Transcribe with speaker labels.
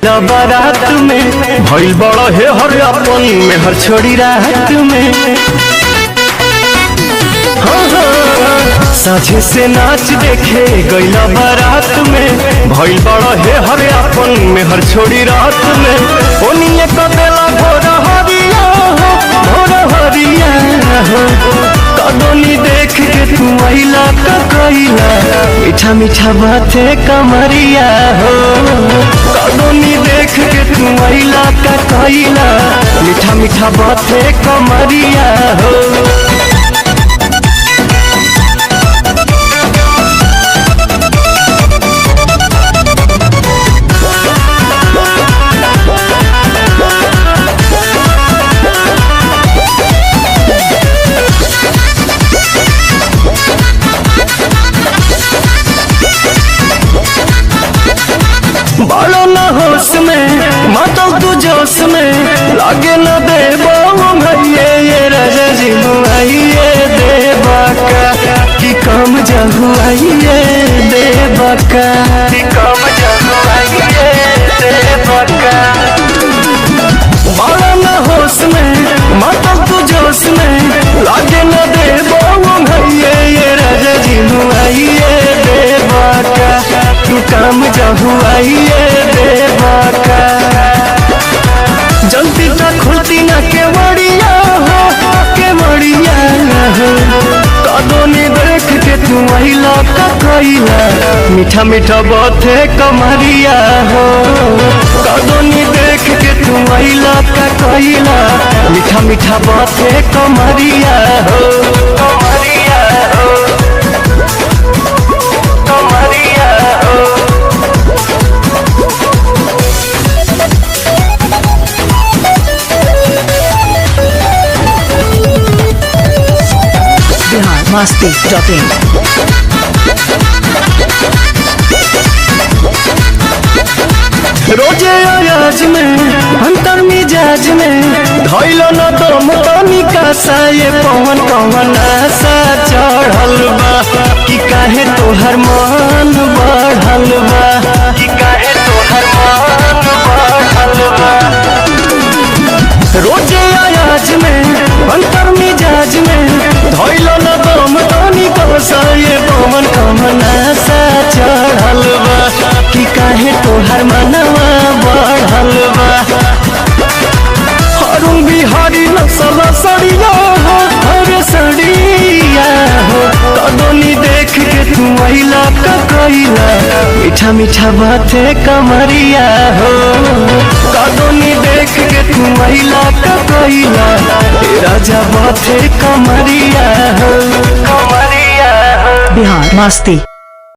Speaker 1: बारात में भइल बड़ा हे हर अपन में हर छोड़ी रात में साझे से नाच देखे गईला बारात में भइल बड़ा हे हर अपन में हर छोड़ी रात में ओनिए कदेला भोर हरिया हो कदोनी देख के तू आइला का कइला मीठा मीठा बाते कमरिया हो कदोनी देख के तू आइला का कइला मीठा मीठा बाते कमरिया हो बालो न होश में मातल तू जोश में लागे न दे भैये ये राजा जी मुआइए देवा का कि कम जहुआइए देवा का कि कम जहुआइए देवा का बालो न होश में मातल तू जोश में लागे न दे भैये ये राजा जी मुआइए देवा का तू काम जहुआइए देवा का जल्दी तक खुलती ना के मड़िया हो कदोनी देख के तू आइला का कइला मीठा मीठा बाते कमरिया हो कदोनी देख के तू आइला का कइला मीठा मीठा बाते कमरिया हो कमरिया हो कमरिया हो
Speaker 2: Masti.in
Speaker 1: रोजे अयाज में अंतर मिजाज में धैलो न दम तनिका सा ये पवन पवन आशा चढ़ल बा कि काहे तोहर मन बढ़ल बा कि काहे तोहर मन बढ़ल बा रोजे अयाज में अंतर मिजाज में धैलो न दम तनिका सा ये पवन पवन आशा चढ़ल बा कि काहे तोहर मनवा बढ़ल बा हरुण बिहारी नसल सड़िया हो हर सड़िया हो कदोनी देख के तू आइला का कइला मीठा मीठा बाते कमरिया हो कदोनी देख के तू आइला का कइला राजा बाते कमरिया हो कमरिया हो
Speaker 2: Bihar Masti